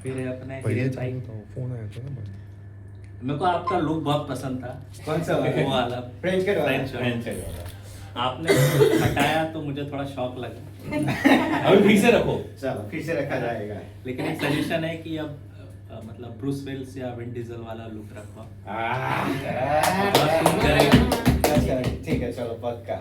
फिर है अपने पहिले हिरेन भाई। चालू होता, फोन आया था ना बंद. मेरे को आपका लुक बहुत पसंद था। कौन सा वाला? वो वाला फ्रेंच कट वाला? French cut. आपने हटाया तो मुझे थोड़ा शौक लगा। अभी ठीक से रखो. चलो फिर से रखा जाएगा. लेकिन एक सजेशन है कि अब मतलब ब्रूस वेल्स या विन डीजल वाला लुक रखो। अच्छा ठीक है, चलो पक्का.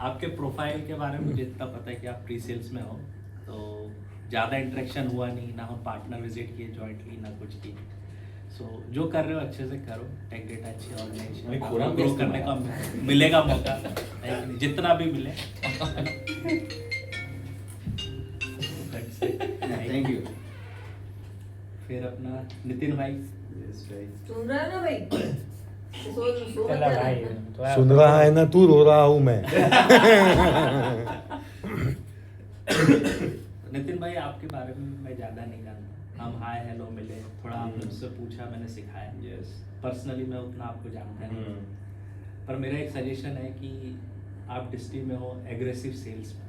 आपके प्रोफाइल के बारे में मुझे इतना पता है कि आप प्री सेल्स में हो, तो ज़्यादा इंटरेक्शन हुआ नहीं, ना हम पार्टनर विजिट किए जॉइंटली, ना कुछ किए. सो जो कर रहे हो अच्छे से करो, टेक डेटा अच्छी ऑर्गेनाइजेशन, ग्रो करने का मिलेगा मौका, जितना भी मिले. Thank you. फिर अपना नितिन भाई. सुन रहा है ना भाई? सो चला भाई. सुन रहा है ना तू, रो रहा हूँ मैं. नितिन भाई आपके बारे में मैं ज़्यादा नहीं जानता. हम हाय हेलो मिले, थोड़ा आपने मुझसे पूछा, मैंने सिखाया. यस. पर्सनली मैं उतना आपको जानता नहीं, पर मेरा एक सजेशन है कि आप डिस्ट्री में हो, एग्रेसिव सेल्स में,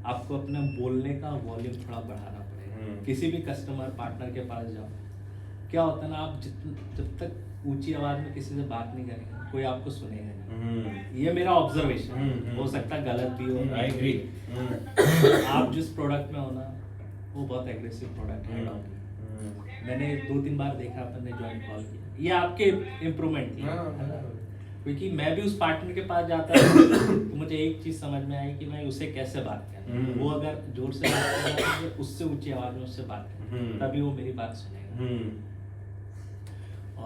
आपको अपना बोलने का वॉल्यूम थोड़ा बढ़ाना पड़ेगा. किसी भी कस्टमर पार्टनर के पास जाओ, क्या होता है ना, आप जब तक ऊंची आवाज में किसी से बात नहीं करेंगे, कोई आपको सुनेगा नहीं. ये मेरा ऑब्जर्वेशन, हो सकता है गलत भी हो. I agree. आप जिस प्रोडक्ट में हो ना, वो बहुत एग्रेसिव प्रोडक्ट है. मैंने 2-3 बार देखा, अपन ने ज्वाइन कॉल किया, ये आपके इम्प्रूवमेंट थी. क्योंकि मैं भी उस पार्टनर के पास जाता था तो मुझे एक चीज समझ में आई कि मैं उसे कैसे बात करूं. वो अगर जोर से बात कर रहा है, उससे ऊंची आवाज में उससे बात करें, तभी वो मेरी बात सुनेगा.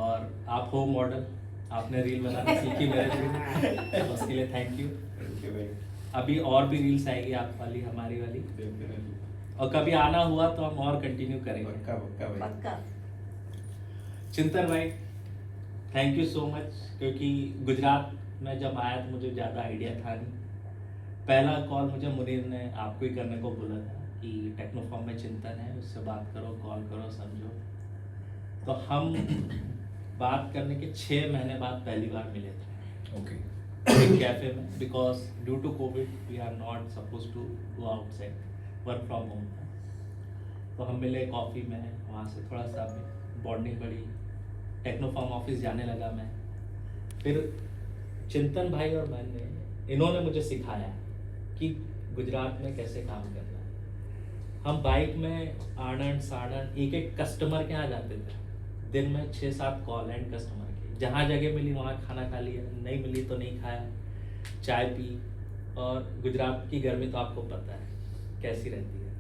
और आप हो मॉडल, आपने रील बनाना सीखी मेरे थ्रू, उसके लिए थैंक यू. अभी और भी रील्स आएगी, आप वाली, हमारी वाली, और कभी आना हुआ तो हम और कंटिन्यू करेंगे. पक्का. चिंतन भाई, थैंक यू सो मच, क्योंकि गुजरात में जब आया तो मुझे ज़्यादा आइडिया था नहीं. पहला कॉल मुझे मुनीर ने आपको ही करने को बोला था कि टेक्नोफॉर्म में चिंतन है, उससे बात करो, कॉल करो, समझो. तो हम बात करने के 6 महीने बाद पहली बार मिले थे. ओके. एक कैफे में, because due to Covid we are not suppose to go outside, work from home था. तो हम मिले कॉफ़ी में, वहाँ से थोड़ा सा बॉन्डिंग बढ़ी. टेक्नोफॉर्म ऑफिस जाने लगा मैं. फिर चिंतन भाई और मैंने, इन्होंने मुझे सिखाया कि गुजरात में कैसे काम करना है. हम बाइक में आनंद सानंद एक एक कस्टमर के यहाँ जाते थे. दिन में 6-7 कॉल एंड कस्टमर के, जहाँ जगह मिली वहाँ खाना खा लिया, नहीं मिली तो नहीं खाया, चाय पी. और गुजरात की गर्मी तो आपको पता है कैसी रहती है.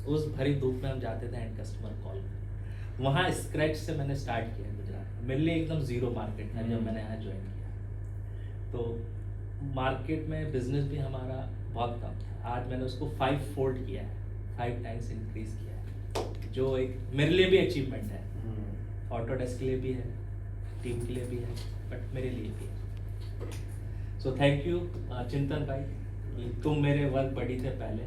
उस भरी धूप में हम जाते थे एंड कस्टमर कॉल. वहाँ स्क्रैच से मैंने स्टार्ट किया गुजरात. मेरे लिए एकदम जीरो मार्केट था जब मैंने यहाँ ज्वाइन किया. तो मार्केट में बिजनेस भी हमारा बहुत कम था. आज मैंने उसको 5 फोल्ड किया है, 5 टाइम्स इंक्रीज किया है, जो एक मेरे लिए भी अचीवमेंट है. ऑटोडेस्क के लिए भी है, टीम के लिए भी है, बट मेरे लिए भी है. सो थैंक यू चिंतन भाई कि तुम मेरे वर्क बडी थे पहले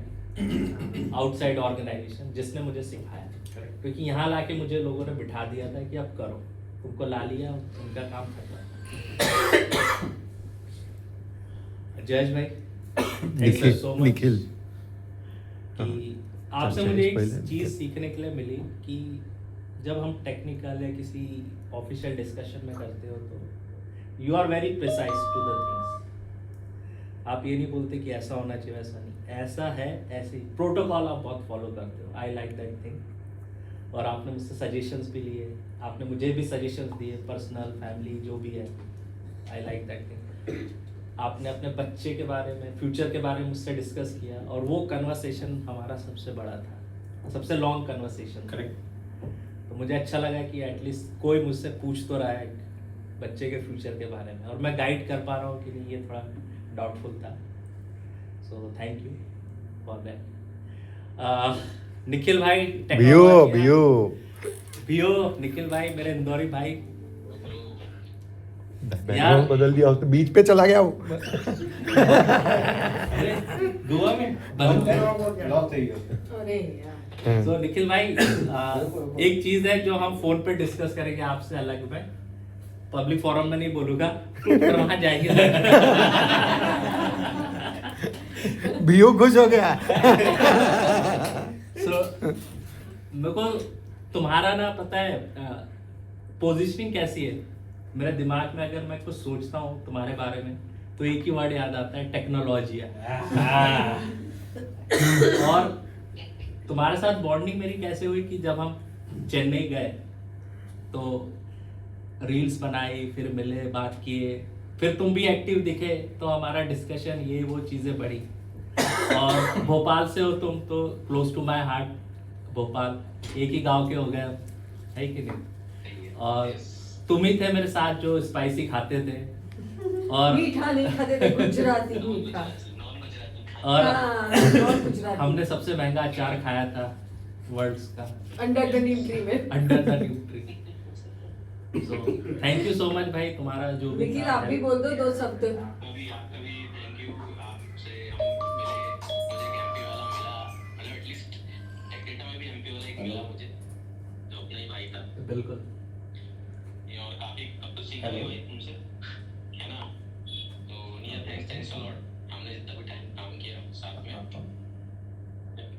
आउटसाइड ऑर्गेनाइजेशन, जिसने मुझे सिखाया. क्योंकि यहाँ लाके मुझे लोगों ने बिठा दिया था कि अब करो, उनको ला लिया, उनका काम खत्म. जयेश भाई, thank you so much Nikhil, कि आपसे चल, मुझे एक पहले चीज़ सीखने के लिए मिली कि जब हम टेक्निकल या किसी ऑफिशियल डिस्कशन में करते हो तो you are very precise to the things. आप ये नहीं बोलते कि ऐसा होना चाहिए, वैसा नहीं, ऐसा है, ऐसे प्रोटोकॉल आप बहुत फॉलो करते हो. I like that thing. और आपने मुझसे सजेशंस भी लिए, आपने मुझे भी सजेशंस दिए, पर्सनल फैमिली जो भी है. I like that thing. आपने अपने बच्चे के बारे में, फ्यूचर के बारे में मुझसे डिस्कस किया, और वो कन्वर्सेशन हमारा सबसे बड़ा था, सबसे लॉन्ग कन्वर्सेशन. करेक्ट. तो मुझे अच्छा लगा कि एटलीस्ट कोई मुझसे पूछ तो रहा है बच्चे के फ्यूचर के बारे में, और मैं गाइड कर पा रहा हूँ कि नहीं, ये थोड़ा डाउटफुल था. So thank you for that. Nikhil भाई, बियो निखिल भाई, मेरे इंदौरी भाई. बैकग्राउंड बदल दिया, उसके बीच पे चला गया वो. अरे गोवा में लॉक થઈ ગયો. अरे यार. सो निखिल भाई, एक चीज है जो हम फोन पे डिस्कस करेंगे आपसे अलग में, पब्लिक फोरम में नहीं बोलूंगा, पर वहां जाएंगे. बियो खुश हो गया. सो मेरे को तुम्हारा ना पता है पोजीशनिंग कैसी है मेरे दिमाग में, अगर मैं कुछ सोचता हूँ तुम्हारे बारे में तो एक ही वर्ड याद आता है, टेक्नोलॉजी। और तुम्हारे साथ बॉन्डिंग मेरी कैसे हुई कि जब हम चेन्नई गए तो रील्स बनाई, फिर मिले, बात किए, फिर तुम भी एक्टिव दिखे तो हमारा डिस्कशन ये वो चीज़ें बढ़ी। और भोपाल से हो तुम तो close to my heart, Bhopal एक ही गांव के हो गए, है कि नहीं? और तुम ही थे मेरे साथ जो स्पाइसी खाते थे और मीठा नहीं खाते थे, गुजराती मीठा। और और गुजराती हमने सबसे महंगा अचार खाया था वर्ल्ड्स का, अंडर द नीम ट्री में। Under the Neem tree. So thank you so much भाई, तुम्हारा जो भी निखिल काम आप भी है। बोल दो 2 शब्द। आपका भी थैंक यू, आपसे हम मिले, मुझे एक एमपी वाला मिला, मतलब एटलीस्ट टेक्निटा में भी एमपी वाला एक मिला मुझे, जो अपना ही भाई था। बिल्कुल। ये और काफी अब तो सीख लिया भाई तुमसे, है ना? तो निया थैंक्स अ लॉट, हमने जितना भी टाइम काम किया साथ में,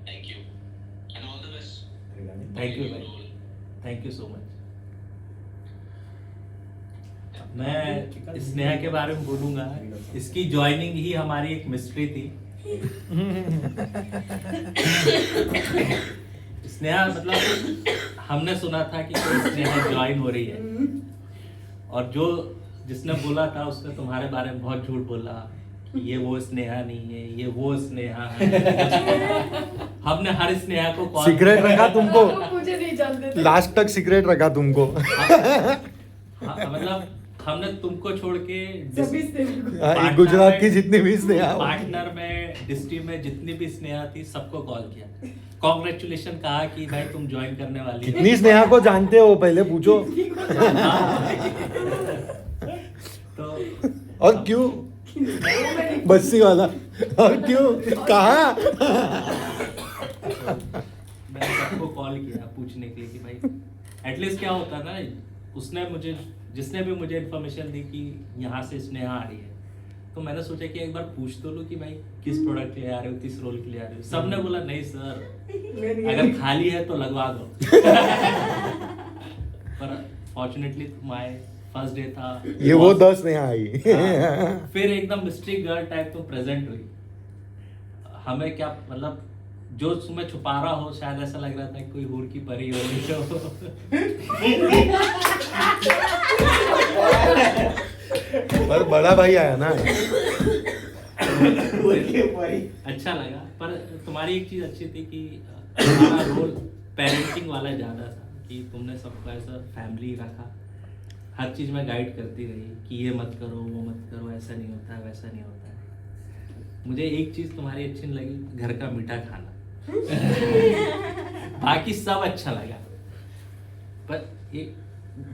thank you and all the best. Thank you भाई, थैंक यू सो मच। मैं स्नेहा के बारे में बोलूंगा, इसकी ज्वाइनिंग ही हमारी एक मिस्ट्री थी। स्नेहा मतलब हमने सुना था कि कोई स्नेहा ज्वाइन हो रही है, और जो जिसने बोला था उसने तुम्हारे बारे में बहुत झूठ बोला कि ये वो स्नेहा नहीं है, ये वो स्नेहा है। हमने हर स्नेहा को कॉल सीक्रेट रखा तुमको, मुझे नहीं जानते थे। लास्ट तक सीक्रेट रखा तुमको। मतलब हमने तुमको छोड़ के सभी से एक गुजरात की जितनी भी स्नेहा होगी। पार्टनर में डिस्ट्रिक्ट में जितनी भी स्नेहा थी सबको कॉल किया, कॉन्ग्रेचुलेशन कहा कि भाई तुम ज्वाइन करने वाली हो। कितनी स्नेहा को जानते हो पहले पूछो। तो और क्यों बस्सी वाला, और क्यों कहा? मैंने सबको कॉल किया पूछने के लिए कि भाई एटलीस्ट क्या होता ना, उसने मुझे जिसने भी मुझे इन्फॉर्मेशन दी कि यहाँ से स्नेहा आ रही है, तो मैंने सोचा कि एक बार पूछ तो लूँ कि भाई किस प्रोडक्ट के लिए आ रहे हो, किस रोल के लिए आ रहे हो। सबने बोला नहीं सर, अगर खाली है तो लगवा दो। पर फॉर्चुनेटली तुम्हारे फर्स्ट डे था, ये वो 10 स्नेहा आई। हाँ, फिर एकदम मिस्ट्री गर्ल टाइप तो प्रेजेंट हुई। हमें क्या मतलब जो तुम्हें छुपा रहा हो, शायद ऐसा लग रहा था कि कोई हूर की परी हो रही तो पर बड़ा भाई आया ना। अच्छा लगा। पर तुम्हारी एक चीज अच्छी थी कि तुम्हारा रोल पेरेंटिंग वाला ज्यादा था, कि तुमने सबको ऐसा फैमिली रखा, हर चीज में गाइड करती रही कि ये मत करो, वो मत करो, ऐसा नहीं होता है, वैसा नहीं होता है। मुझे एक चीज तुम्हारी अच्छी नहीं लगी, घर का मीठा खाना। बाकी सब अच्छा लगा, पर ये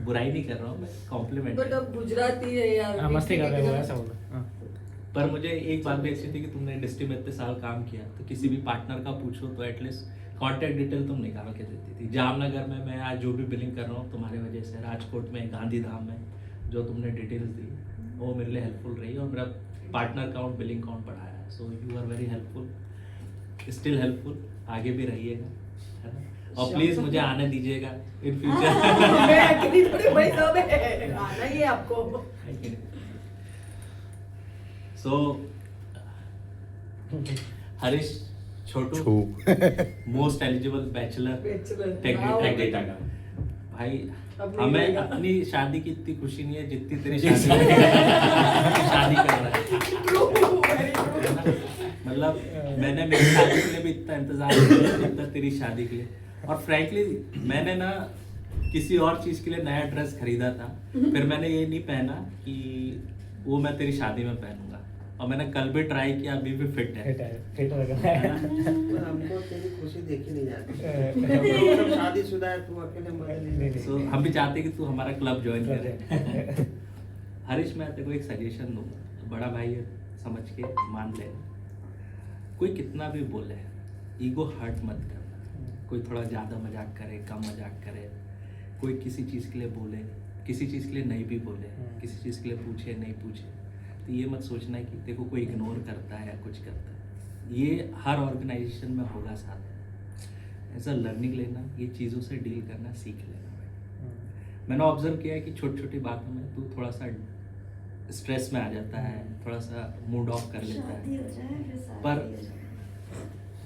बुराई नहीं कर रहा हूँ मैं, कॉम्प्लीमेंट। बट अब गुजराती है यार। मस्ती कर रहे हो ऐसा बोलो। हाँ। पर मुझे एक बात भी अच्छी थी कि तुमने इंडस्ट्री में इतने साल काम किया, तो किसी भी पार्टनर का पूछो तो एटलीस्ट कॉन्टैक्ट डिटेल तुम निकाल के देती थी। जामनगर में मैं आज जो भी बिलिंग कर रहा हूँ तुम्हारे वजह से, राजकोट में, गांधीधाम में जो तुमने डिटेल्स दी वो मेरे लिए हेल्पफुल रही, और मेरा पार्टनर काउंट, बिलिंग काउंट बढ़ाया। So you are very helpful, still helpful, आगे भी रहिएगा, है ना? और प्लीज मुझे आने दीजिएगा इन फ्यूचर। मैं अकेली थोड़ी भाई, सब है, आना ही है आपको। सो हरीश छोटू मोस्ट एलिजिबल बैचलर टेक्निटा का भाई। अब नहीं हमें मिलेगा। अपनी शादी की इतनी खुशी नहीं है जितनी तेरी शादी कर रहा है। मतलब मैंने मेरी शादी के लिए भी इतना इंतजार किया जितना तेरी शादी के लिए। और फ्रैंकली मैंने ना किसी और चीज के लिए नया ड्रेस खरीदा था, फिर मैंने ये नहीं पहना कि वो मैं तेरी शादी में पहनूंगा, और मैंने कल भी ट्राई किया, अभी भी फिट है। फिट लग रहा है। पर हमको तेरी खुशी देखी नहीं जाती। सब शादीशुदा है, तू अकेले मजे नहीं। So, हम भी चाहते हैं कि तू हमारा क्लब ज्वाइन करे। हरीश मैं तेरे को एक सजेशन दूंगा, बड़ा भाई है, समझ के मान ले। कोई कितना भी बोले, ईगो हर्ट मत करना। कोई थोड़ा ज़्यादा मजाक करे, कम मजाक करे, कोई किसी चीज़ के लिए बोले, किसी चीज़ के लिए नहीं भी बोले, किसी चीज़ के लिए पूछे नहीं पूछे, तो ये मत सोचना है कि देखो कोई इग्नोर करता है या कुछ करता है। ये हर ऑर्गेनाइजेशन में होगा साथ, एज अ लर्निंग लेना, ये चीज़ों से डील करना सीख लेना भाई। मैंने ऑब्जर्व किया है कि छोटी छोटी बातों में तू थोड़ा सा स्ट्रेस में आ जाता है, थोड़ा सा मूड ऑफ कर लेता शादी है। हो जाए फिर शादी पर हो जाए।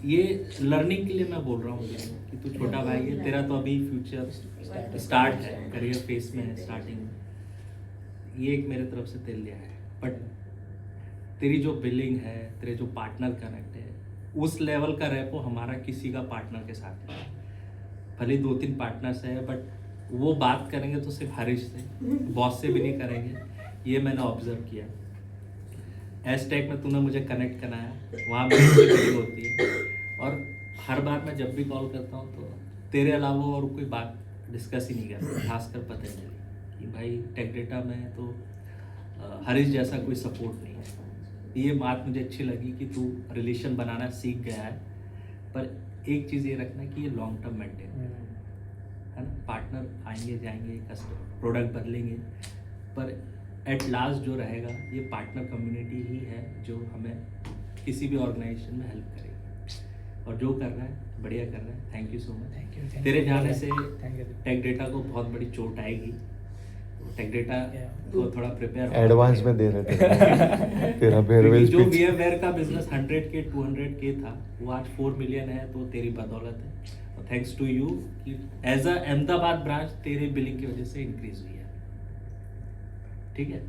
ये लर्निंग के लिए मैं बोल रहा हूँ कि तू छोटा भाई है, तेरा तो अभी फ्यूचर स्टार्ट है, करियर फेस में है, स्टार्टिंग में। ये एक मेरे तरफ से तेल लिया है। बट तेरी जो बिलिंग है, तेरे जो पार्टनर कनेक्ट है, उस लेवल का रैपो हमारा किसी का पार्टनर के साथ नहीं है। भले 2-3 पार्टनर्स है, बट वो बात करेंगे तो सिर्फ हरीश से, बॉस से भी नहीं करेंगे। ये मैंने ऑब्जर्व किया। हैशटैग में तूने मुझे कनेक्ट कराया, वहाँ मेरी मीटिंग होती है, और हर बार मैं जब भी कॉल करता हूँ तो तेरे अलावा और कोई बात डिस्कस ही नहीं करता, खासकर पतंजलि कि भाई टेक डेटा में तो हरीश जैसा कोई सपोर्ट नहीं है। ये बात मुझे अच्छी लगी कि तू रिलेशन बनाना सीख गया है, पर एक चीज़ ये रखना कि ये लॉन्ग टर्म मेंटेन है ना। पार्टनर आएंगे जाएंगे, कस्टमर प्रोडक्ट बदलेंगे, पर एट लास्ट जो रहेगा ये पार्टनर कम्युनिटी ही है जो हमें किसी भी ऑर्गेनाइजेशन में हेल्प करेगी। और जो कर रहा है बढ़िया कर रहा है। Thank you so much. Thank you. तेरे जाने से Thank you. टेक डेटा को बहुत बड़ी चोट आएगी। टेक डेटा को थोड़ा प्रिपेयर एडवांस में दे रहे थे तेरा फेयरवेल जो स्पीच। VMware का बिजनेस 100K 200K था, वो आज 4 मिलियन है, तो तेरी बदौलत है। थैंक्स टू यू कि एज अ अहमदाबाद ब्रांच तेरे बिलिंग की वजह से इंक्रीज हुई है। ठीक है,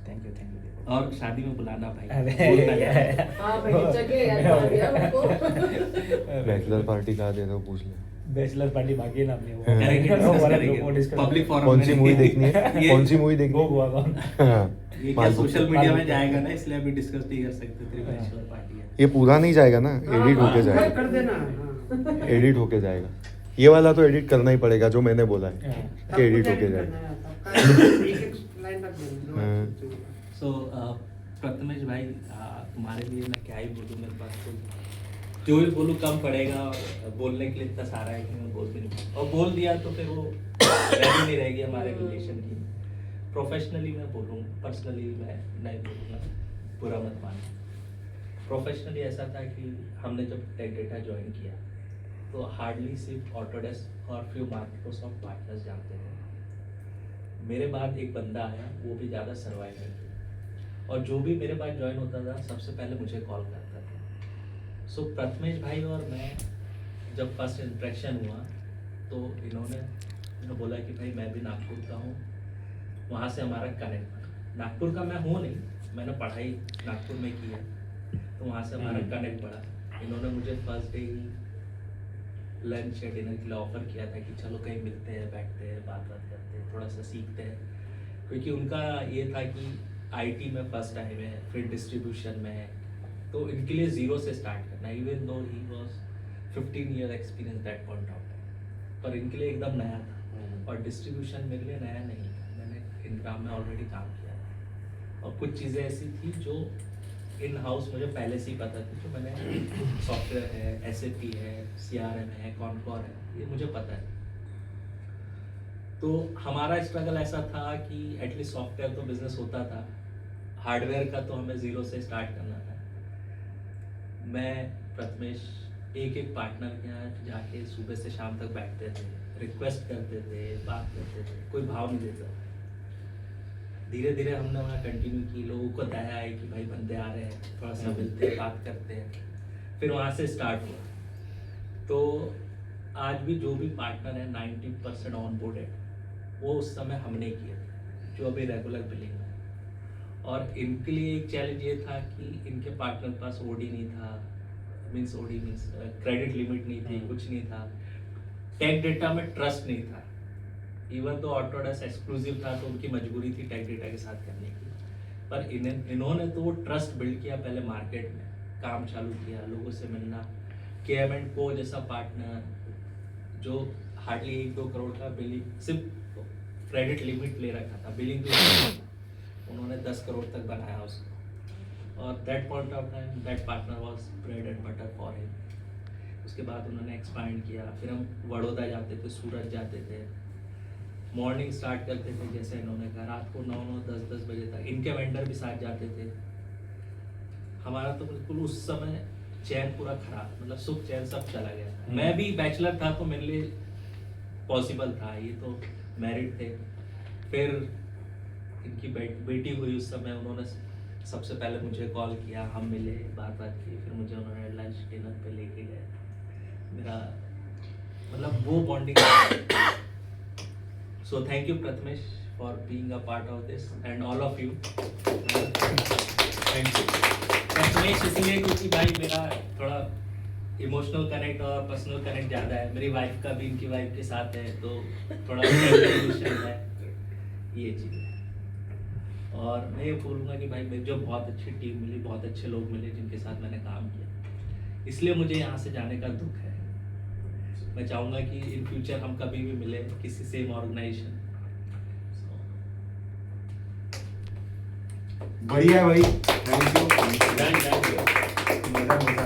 Thank you. और शादी में बुलाना भाई, अरे भूलना नहीं। हाँ भाई जगह याद कर दिया हमको। बैचलर पार्टी कहाँ दे रहे हो पूछ ले। बैचलर पार्टी बाकी है ना अपनी वो करेंगे, वो discuss वाला करेंगे। वो discuss Public forum कौन में सी नहीं। मूवी देखनी है, ये- कौन सी मूवी देखनी वो है? हुआ कौन हाँ, ये क्या मालपुर। सोशल मीडिया में जाएगा ना, इसलिए अभी डिस्कस नहीं कर सकते। तेरी बैचलर पार्टी है। ये पूरा नहीं जाएगा ना, एडिट होके हाँ, जाएगा, कर देना हाँ। एडिट होके जाएगा। ये वाला तो एडिट करना ही पड़ेगा, जो मैंने बोला है हाँ। कि एडिट होके जाएगा। एक लाइन रख देना हाँ। सो प्रथमेश भाई, तुम्हारे लिए मैं क्या ही बोलूँ, मेरे पास तो जो भी बोलूँ कम पड़ेगा। और बोलने के लिए इतना सारा है कि मैं बोल भी नहीं, और बोल दिया तो फिर वो वैल्यू नहीं रहेगी हमारे रिलेशन की। प्रोफेशनली मैं बोलूँ, पर्सनली मैं नहीं बोलूँगा, बुरा मत मानना। प्रोफेशनली ऐसा था कि हमने जब टेक डेटा ज्वाइन किया तो हार्डली सिर्फ ऑटोडेस्क और फ्यू माइक्रोसॉफ्ट पार्टनर्स जानते थे। मेरे बाद एक बंदा आया, वो भी ज़्यादा सर्वाइव नहीं किया, और जो भी मेरे पास ज्वाइन होता था सबसे पहले मुझे कॉल करता था। सो प्रथमेश भाई और मैं जब फर्स्ट इंट्रैक्शन हुआ तो इन्होंने बोला कि भाई मैं भी नागपुर का हूँ, वहाँ से हमारा कनेक्ट बना। नागपुर का मैं हूँ नहीं, मैंने पढ़ाई नागपुर में की है, तो वहाँ से हमारा कनेक्ट बढ़ा। इन्होंने मुझे फर्स्ट डे ही लंच या डिनर के लिए ऑफर किया था कि चलो कहीं मिलते हैं, बैठते हैं, बात करते हैं, थोड़ा सा सीखते हैं। क्योंकि उनका ये था कि IT में फर्स्ट टाइम है, फिर डिस्ट्रीब्यूशन में है, तो इनके लिए जीरो से स्टार्ट करना, even though he was 15 year experience that point of time, पर इनके लिए एकदम नया था। और डिस्ट्रीब्यूशन मेरे लिए नया नहीं था, मैंने इनग्राम में ऑलरेडी काम किया था, और कुछ चीज़ें ऐसी थी जो इन हाउस मुझे पहले से ही पता थी। जो मैंने सॉफ्टवेयर है, SAP है, CRM है, कॉनकॉर है, ये मुझे पता है। तो हमारा स्ट्रगल ऐसा था कि एटलीस्ट सॉफ्टवेयर तो बिजनेस होता था, हार्डवेयर का तो हमें जीरो से स्टार्ट करना था। मैं प्रथमेश एक पार्टनर के यहाँ जाके सुबह से शाम तक बैठते थे, रिक्वेस्ट करते थे, बात करते थे, कोई भाव नहीं देता। धीरे धीरे हमने वहाँ कंटिन्यू की, लोगों को दया आई कि भाई बंदे आ रहे हैं, थोड़ा सा मिलते हैं, बात करते हैं, फिर वहाँ से स्टार्ट हुआ। तो आज भी जो भी पार्टनर है 90% ऑन बोर्ड है, वो उस समय हमने किए थे, जो अभी रेगुलर बिलिंग है। और इनके लिए एक चैलेंज ये था कि इनके पार्टनर के पास OD नहीं था, मीन्स क्रेडिट लिमिट नहीं थी, कुछ नहीं था, टेक डेटा में ट्रस्ट नहीं था। इवन तो ऑटोडेस्क एक्सक्लूसिव था, तो उनकी मजबूरी थी टेक डेटा के साथ करने की, पर इन्होंने तो वो ट्रस्ट बिल्ड किया पहले मार्केट में, काम चालू किया, लोगों से मिलना। KM&Co जैसा पार्टनर जो हार्डली 1-2 करोड़ का बिलिंग, सिर्फ क्रेडिट लिमिट ले रखा था, बिलिंग भी उन्होंने 10 करोड़ तक बनाया उसको। और that point of time that partner was bread and butter for him. उसके बाद उन्होंने एक्सपांड किया, फिर हम बड़ौदा जाते थे, सूरत जाते थे, मॉर्निंग स्टार्ट करते थे जैसे इन्होंने कहा, रात को 9-9, 10-10 बजे तक। इनके वेंडर भी साथ जाते थे। हमारा तो बिल्कुल उस समय चैन पूरा खराब, मतलब सुख चैन सब चला गया। मैं भी बैचलर था तो मेरे लिए पॉसिबल था, ये तो मैरिड थे। फिर इनकी बेटी हुई उस समय, उन्होंने सबसे पहले मुझे कॉल किया, हम मिले, बात की, फिर मुझे उन्होंने लंच डिनर पे लेके गए। मेरा मतलब वो bonding. So thank you Prathamesh for being a part of this and all of you. Thank you Prathamesh, इसलिए क्योंकि भाई मेरा थोड़ा इमोशनल कनेक्ट और पर्सनल कनेक्ट ज़्यादा है। मेरी वाइफ का भी इनकी वाइफ के साथ है, तो थोड़ा इमोशन है, ये चीज़ है। और मैं ये बोलूँगा कि भाई मेरी जो बहुत अच्छी टीम मिली, बहुत अच्छे लोग मिले जिनके साथ मैंने काम किया, इसलिए मुझे यहाँ से जाने का दुख है। मैं चाहूँगा कि इन फ्यूचर हम कभी भी मिले किसी सेम ऑर्गेनाइजेशन। बढ़िया भाई, थैंक यू। Thank you. मजा मजा